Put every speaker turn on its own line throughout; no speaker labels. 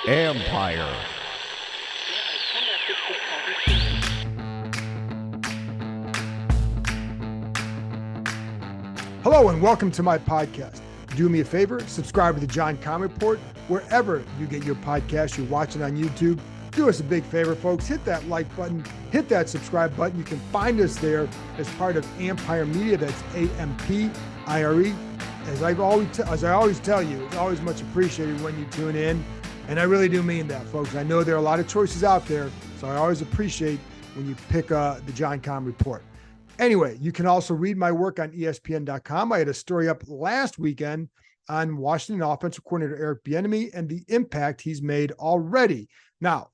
Empire.
Hello and welcome to my podcast. Do me a favor, subscribe to the John Com Report wherever you get your podcast. You're watching on YouTube. Do us a big favor, folks. Hit that like button, hit that subscribe button. You can find us there as part of Empire Media. That's AMPIRE. As I always tell you, it's always much appreciated when you tune in. And I really do mean that, folks. I know there are a lot of choices out there, so I always appreciate when you pick the John Com Report. Anyway, you can also read my work on ESPN.com. I had a story up last weekend on Washington offensive coordinator Eric Bieniemy and the impact he's made already. Now,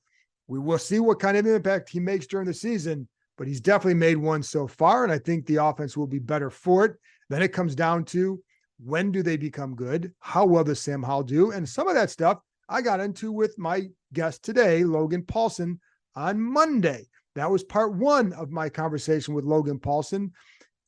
we will see what kind of impact he makes during the season, but he's definitely made one so far, and I think the offense will be better for it. Then it comes down to when do they become good? How well does Sam Howell do? And some of that stuff I got into with my guest today, Logan Paulsen, on Monday. That was part one of my conversation with Logan Paulsen.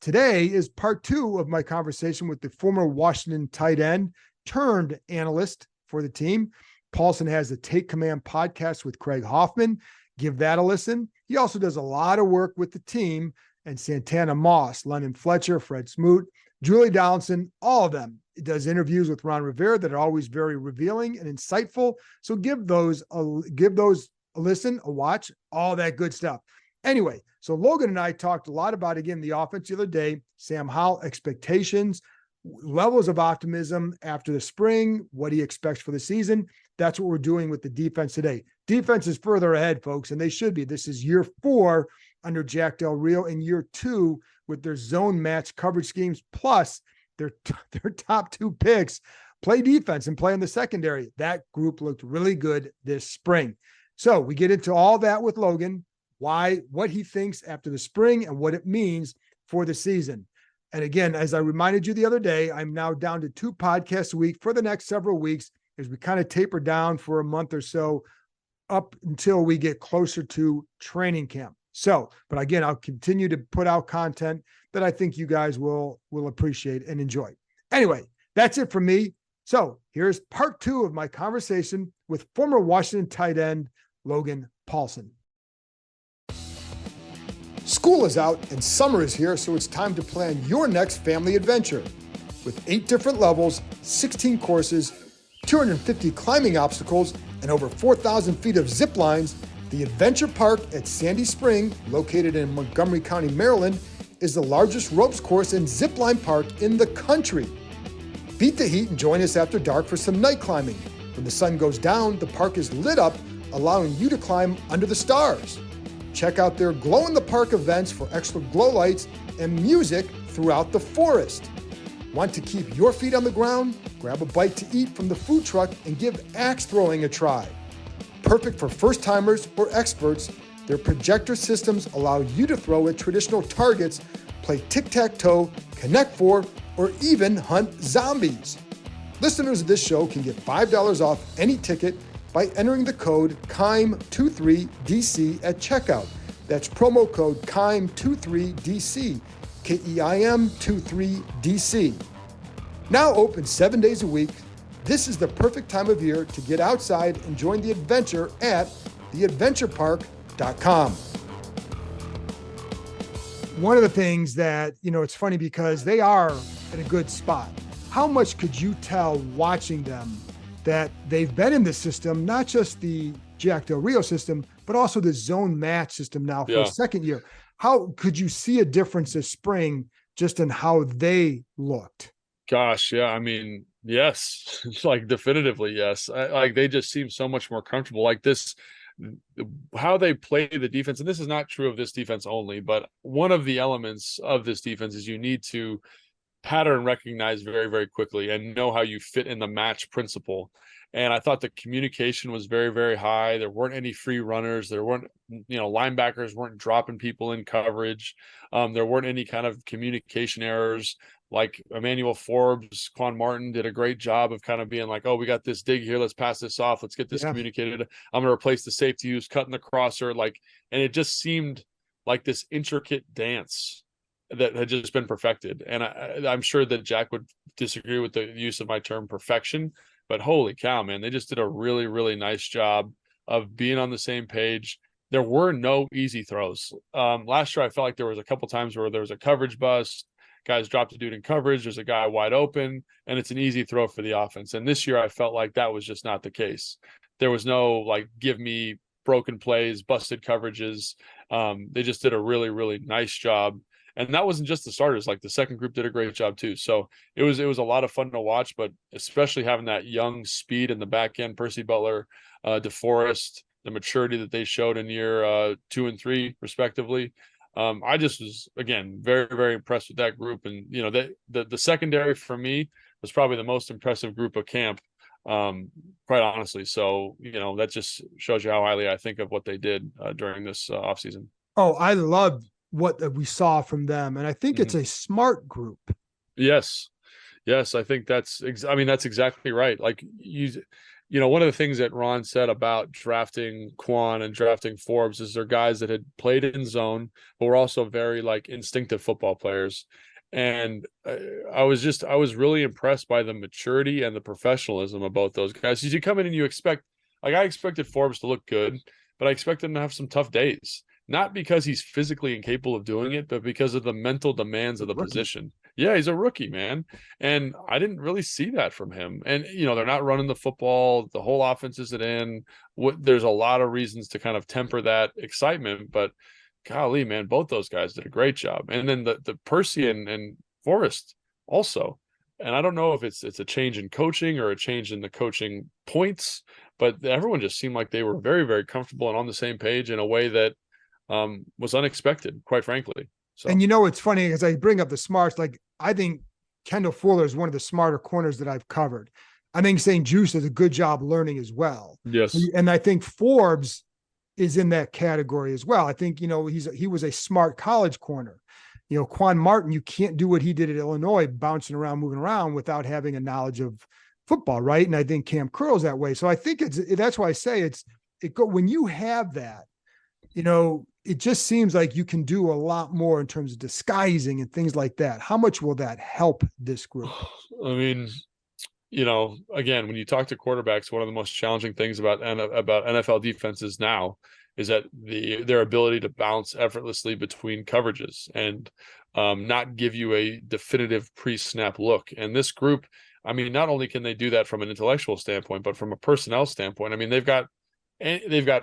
Today is part two of my conversation with the former Washington tight end turned analyst for the team. Paulsen has the Take Command podcast with Craig Hoffman. Give that a listen. He also does a lot of work with the team and Santana Moss, London Fletcher, Fred Smoot, Julie Donaldson, all of them. He does interviews with Ron Rivera that are always very revealing and insightful. So give those a listen, a watch, all that good stuff. Anyway, so Logan and I talked a lot about, again, the offense the other day, Sam Howell, expectations, levels of optimism after the spring, what he expects for the season. That's what we're doing with the defense today. Defense is further ahead, folks, and they should be. This is year 4 under Jack Del Rio and year 2 with their zone match coverage schemes, plus their top 2 picks play defense and play in the secondary. That group looked really good this spring. So we get into all that with Logan, what he thinks after the spring and what it means for the season. And again, as I reminded you the other day, I'm now down to 2 podcasts a week for the next several weeks as we kind of taper down for a month or so up until we get closer to training camp. So, but again, I'll continue to put out content that I think you guys will appreciate and enjoy. Anyway, that's it from me. So here's part 2 of my conversation with former Washington tight end Logan Paulsen. School is out and summer is here, so it's time to plan your next family adventure. With 8 different levels, 16 courses, 250 climbing obstacles, and over 4,000 feet of zip lines, the Adventure Park at Sandy Spring, located in Montgomery County, Maryland, is the largest ropes course and zip line park in the country. Beat the heat and join us after dark for some night climbing. When the sun goes down, the park is lit up, allowing you to climb under the stars. Check out their glow-in-the-park events for extra glow lights and music throughout the forest. Want to keep your feet on the ground? Grab a bite to eat from the food truck and give axe throwing a try. Perfect for first-timers or experts, their projector systems allow you to throw at traditional targets, play tic-tac-toe, Connect Four, or even hunt zombies. Listeners of this show can get $5 off any ticket by entering the code KEIM23DC at checkout. That's promo code KEIM23DC, KEIM23DC. Now open 7 days a week, this is the perfect time of year to get outside and join the adventure at theadventurepark.com. One of the things that, it's funny because they are at a good spot. How much could you tell watching them that they've been in the system, not just the Jack Del Rio system, but also the zone match system now for a second year? How could you see a difference this spring just in how they looked?
Gosh, yeah. I mean, yes, like definitively, yes. They just seem so much more comfortable. Like this, how they play the defense, and this is not true of this defense only, but one of the elements of this defense is you need to pattern recognize very, very quickly and know how you fit in the match principle. And I thought the communication was very, very high. There weren't any free runners. There weren't, linebackers weren't dropping people in coverage. There weren't any kind of communication errors. Like Emmanuel Forbes, Quan Martin did a great job of kind of being like, oh, we got this dig here. Let's pass this off. Let's get this communicated. I'm going to replace the safety who's cutting the crosser. And it just seemed like this intricate dance that had just been perfected. And I'm sure that Jack would disagree with the use of my term perfection, but holy cow, man, they just did a really, really nice job of being on the same page. There were no easy throws. Last year, I felt like there was a couple times where there was a coverage bust. Guys dropped a dude in coverage. There's a guy wide open, and it's an easy throw for the offense. And this year, I felt like that was just not the case. There was no like, give me broken plays, busted coverages. They just did a really, really nice job. And that wasn't just the starters. Like the second group did a great job too. So it was a lot of fun to watch, but especially having that young speed in the back end, Percy Butler, DeForest, the maturity that they showed in year 2 and 3 respectively. I just was, again, very, very impressed with that group. And, you know, the secondary for me was probably the most impressive group of camp, quite honestly. So, you know, that just shows you how highly I think of what they did during this offseason.
Oh, I loved what we saw from them. And I think it's a smart group.
Yes. Yes. I think that's exactly right. Like you know, one of the things that Ron said about drafting Quan and drafting Forbes is they're guys that had played in zone, but were also very like instinctive football players. And I was really impressed by the maturity and the professionalism of both those guys. As you come in and you expect, like I expected Forbes to look good, but I expected him to have some tough days. Not because he's physically incapable of doing it, but because of the mental demands of the position. Yeah, he's a rookie, man. And I didn't really see that from him. And, you know, they're not running the football. The whole offense isn't in. There's a lot of reasons to kind of temper that excitement. But golly, man, both those guys did a great job. And then the Percy and Forrest also. And I don't know if it's a change in coaching or a change in the coaching points, but everyone just seemed like they were very, very comfortable and on the same page in a way that was unexpected, quite frankly. So.
And you know, it's funny because I bring up the smarts. Like, I think Kendall Fuller is one of the smarter corners that I've covered. I think St. Juice does a good job learning as well.
Yes.
And I think Forbes is in that category as well. I think, you know, he was a smart college corner. You know, Quan Martin, you can't do what he did at Illinois, bouncing around, moving around without having a knowledge of football, right? And I think Cam Curl's that way. So I think that's why I say when you have that, you know, it just seems like you can do a lot more in terms of disguising and things like that. How much will that help this group?
I mean, you know, again, when you talk to quarterbacks, one of the most challenging things about NFL defenses now is that their ability to bounce effortlessly between coverages and not give you a definitive pre-snap look. And this group, I mean, not only can they do that from an intellectual standpoint, but from a personnel standpoint, I mean, they've got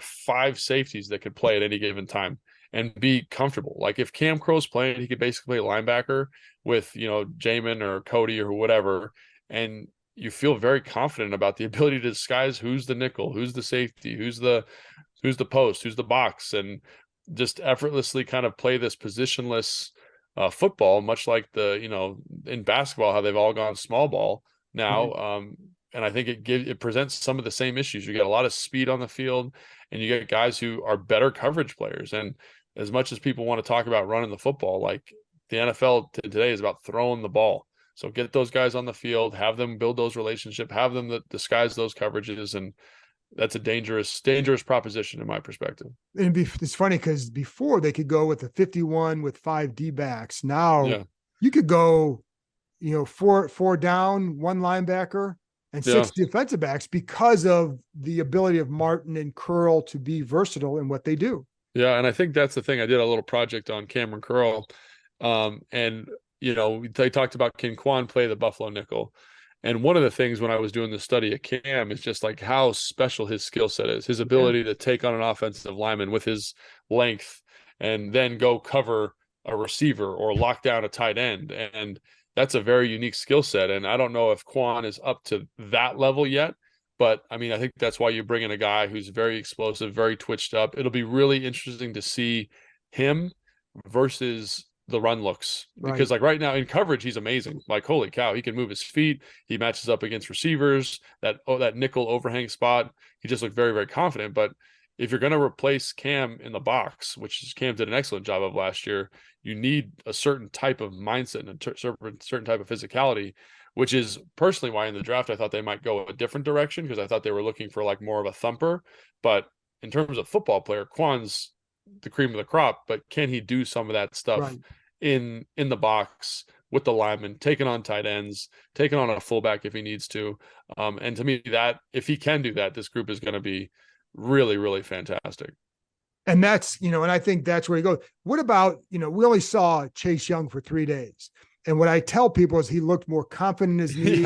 5 safeties that could play at any given time and be comfortable. Like if Cam Crow's playing, he could basically play linebacker with, you know, Jamin or Cody or whatever. And you feel very confident about the ability to disguise who's the nickel, who's the safety, who's the post, who's the box, and just effortlessly kind of play this positionless football, much like the, you know, in basketball, how they've all gone small ball now. Mm-hmm. And I think it presents some of the same issues. You get a lot of speed on the field, and you get guys who are better coverage players. And as much as people want to talk about running the football, like the NFL today is about throwing the ball. So get those guys on the field, have them build those relationships, have them disguise those coverages, and that's a dangerous proposition in my perspective.
And it's funny because before they could go with a 51 with 5 D-backs. Now you could go, you know, four down, 1 linebacker, and 6 defensive backs because of the ability of Martin and Curl to be versatile in what they do.
Yeah, and I think that's the thing. I did a little project on Cameron Curl, and you know, they talked about can Quan play the Buffalo nickel, and one of the things when I was doing the study at Cam is just like how special his skill set is, his ability to take on an offensive lineman with his length and then go cover a receiver or lock down a tight end, and that's a very unique skill set. And I don't know if Quan is up to that level yet, but I mean, I think that's why you bring in a guy who's very explosive, very twitched up. It'll be really interesting to see him versus the run looks, because like right now in coverage, he's amazing. Like, holy cow, he can move his feet. He matches up against receivers, that nickel overhang spot. He just looked very, very confident. But if you're going to replace Cam in the box, which Cam did an excellent job of last year, you need a certain type of mindset and a certain type of physicality, which is personally why in the draft I thought they might go a different direction, because I thought they were looking for like more of a thumper. But in terms of football player, Quan's the cream of the crop, but can he do some of that stuff in the box with the linemen, taking on tight ends, taking on a fullback if he needs to. And to me, that if he can do that, this group is going to be really, really fantastic.
And that's, and I think that's where he goes. What about, we only saw Chase Young for 3 days. And what I tell people is he looked more confident in his knee,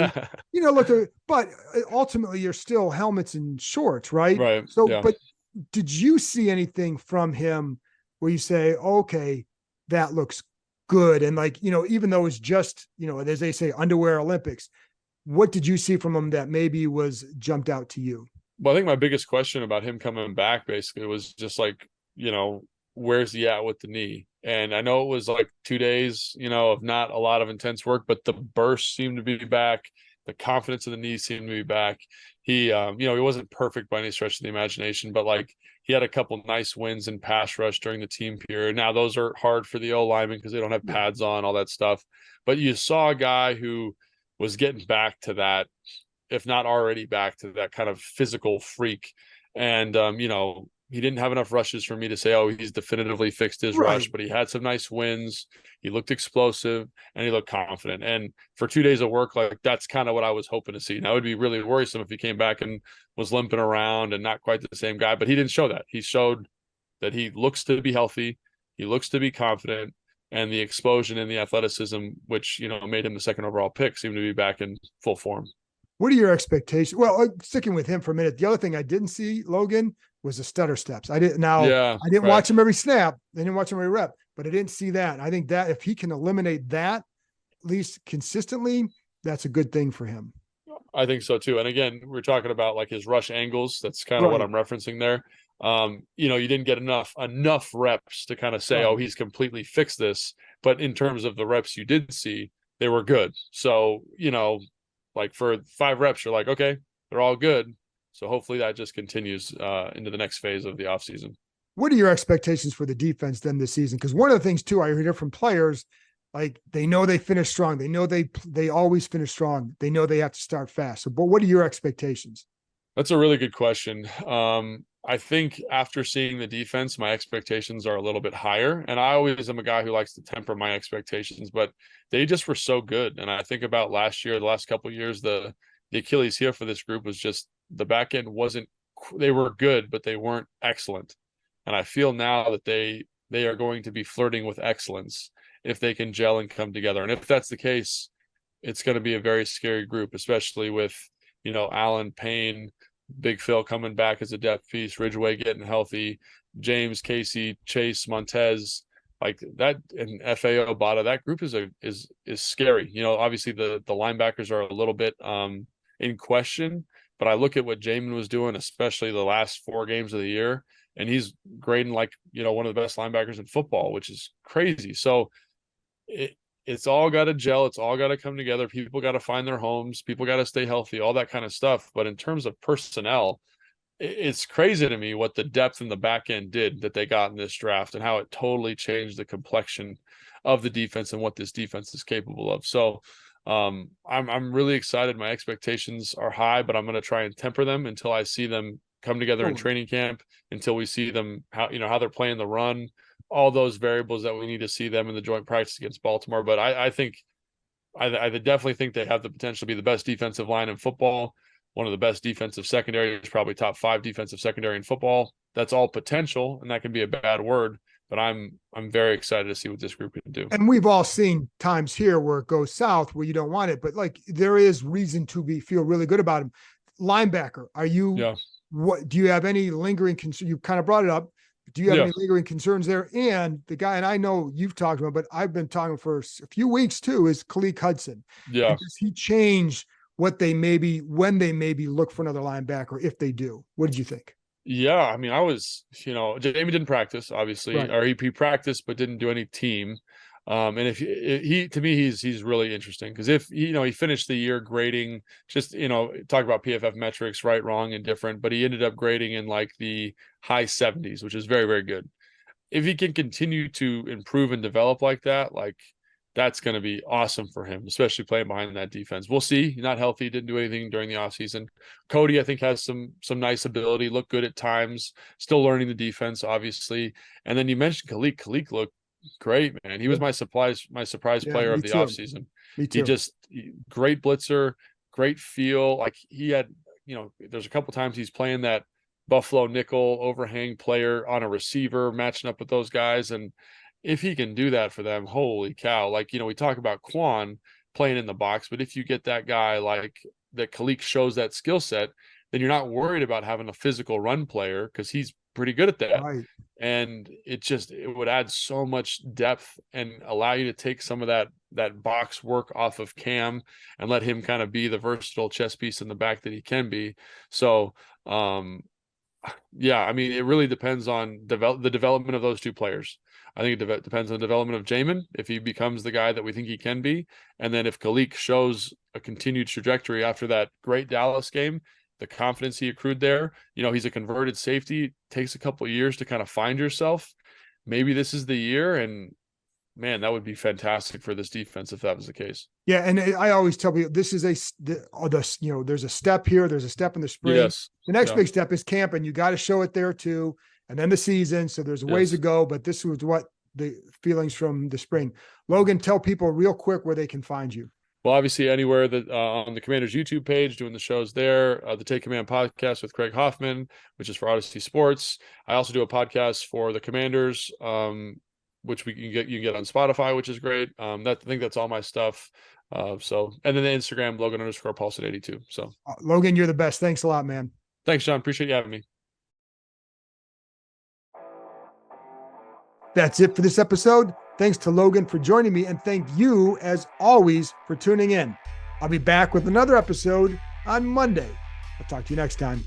Yeah.
But ultimately you're still helmets and shorts, right?
Right.
So,
Yeah.
but did you see anything from him where you say, okay, that looks good? And even though it's just, as they say, underwear Olympics, what did you see from him that maybe was jumped out to you?
Well, I think my biggest question about him coming back basically was just like, where's he at with the knee? And I know it was like 2 days, of not a lot of intense work, but the burst seemed to be back. The confidence of the knee seemed to be back. He, he wasn't perfect by any stretch of the imagination, but like he had a couple nice wins in pass rush during the team period. Now those are hard for the O linemen because they don't have pads on, all that stuff. But you saw a guy who was getting back to that, if not already back to that kind of physical freak. And, he didn't have enough rushes for me to say, oh, he's definitively fixed his rush, but he had some nice wins. He looked explosive and he looked confident. And for 2 days of work, like that's kind of what I was hoping to see. Now it would be really worrisome if he came back and was limping around and not quite the same guy, but he didn't show that. He showed that he looks to be healthy. He looks to be confident, and the explosion and the athleticism, which, made him the second overall pick, seemed to be back in full form.
What are your expectations? Well, sticking with him for a minute, the other thing I didn't see, Logan, was the stutter steps. I didn't watch him every snap. I didn't watch him every rep, but I didn't see that. I think that if he can eliminate that, at least consistently, that's a good thing for him.
I think so too. And again, we're talking about like his rush angles. That's kind of what I'm referencing there. You didn't get enough reps to kind of say, oh, he's completely fixed this. But in terms of the reps you did see, they were good. So, like for 5 reps, you're like, okay, they're all good. So hopefully that just continues into the next phase of the offseason.
What are your expectations for the defense then this season? Because one of the things too, I hear from players, like they know they finish strong. They know they always finish strong. They know they have to start fast. So, but what are your expectations?
That's a really good question. I think after seeing the defense, my expectations are a little bit higher. And I always am a guy who likes to temper my expectations, but they just were so good. And I think about last year, the last couple of years, the Achilles heel for this group was just the back end they were good, but they weren't excellent. And I feel now that they are going to be flirting with excellence if they can gel and come together. And if that's the case, it's going to be a very scary group, especially with, Allen, Payne, Big Phil coming back as a depth piece, Ridgeway getting healthy, James, Casey, Chase, Montez, like that, and FAO Bada. That group is scary. Obviously the linebackers are a little bit in question, but I look at what Jamin was doing, especially the last 4 games of the year, and he's grading like, one of the best linebackers in football, which is crazy. So it's all got to gel. It's all got to come together. People got to find their homes. People got to stay healthy, all that kind of stuff. But in terms of personnel, it's crazy to me what the depth in the back end did that they got in this draft and how it totally changed the complexion of the defense and what this defense is capable of. So I'm really excited. My expectations are high, but I'm going to try and temper them until I see them come together in training camp, until we see them how they're playing the run, all those variables that we need to see them in the joint practice against Baltimore. But I think I definitely think they have the potential to be the best defensive line in football, one of the best defensive secondaries, probably top 5 defensive secondary in football. That's all potential, and that can be a bad word, but I'm very excited to see what this group can do.
And we've all seen times here where it goes south where you don't want it, but like there is reason to feel really good about him. Linebacker, are you?
Yeah.
What do you have any lingering concern? You kind of brought it up. Do you have any lingering concerns there? And the guy, and I know you've talked about, but I've been talking for a few weeks too, is Khalid Hudson.
Yeah.
And does he change when they maybe look for another linebacker if they do? What did you think?
Yeah, I mean, I was, Jamie didn't practice, obviously, or he practiced but didn't do any team. And if he to me, he's really interesting because if he finished the year grading, just talk about PFF metrics, right, wrong, and different, but he ended up grading in like the high 70s, which is very, very good. If he can continue to improve and develop like that, like that's going to be awesome for him, especially playing behind that defense. We'll see. He's not healthy, didn't do anything during the offseason. Cody, I think, has some nice ability, looked good at times, still learning the defense, obviously. And then you mentioned Khalid. Khalid looked Great, man. He was my surprise player
me
of the
too.
offseason.
Me too.
Great blitzer, great feel. Like he had, there's a couple times he's playing that Buffalo nickel overhang player on a receiver, matching up with those guys. And if he can do that for them, holy cow. Like, we talk about Quan playing in the box, but if you get that guy like that, Kalik shows that skill set, then you're not worried about having a physical run player because he's pretty good at that.
Right.
And it would add so much depth and allow you to take some of that box work off of Cam and let him kind of be the versatile chess piece in the back that he can be. So, yeah, I mean, it really depends on the development of those two players. I think it depends on the development of Jamin, if he becomes the guy that we think he can be. And then if Kalik shows a continued trajectory after that great Dallas game, the confidence he accrued there, he's a converted safety. It takes a couple of years to kind of find yourself. Maybe this is the year, and man, that would be fantastic for this defense if that was the case.
Yeah, and I always tell people this is there's a step here, there's a step in the spring.
Yes.
The next big step is camp, and you got to show it there too, and then the season. So there's ways to go, but this was what the feelings from the spring. Logan, tell people real quick where they can find you.
Well, obviously, anywhere that on the Commanders YouTube page, doing the shows there, the Take Command podcast with Craig Hoffman, which is for Odyssey Sports. I also do a podcast for the Commanders, which you can get on Spotify, which is great. I think that's all my stuff. And then the Instagram, Logan_Paulsen82. So,
Logan, you're the best. Thanks a lot, man.
Thanks, John. Appreciate you having me.
That's it for this episode. Thanks to Logan for joining me, and thank you, as always, for tuning in. I'll be back with another episode on Monday. I'll talk to you next time.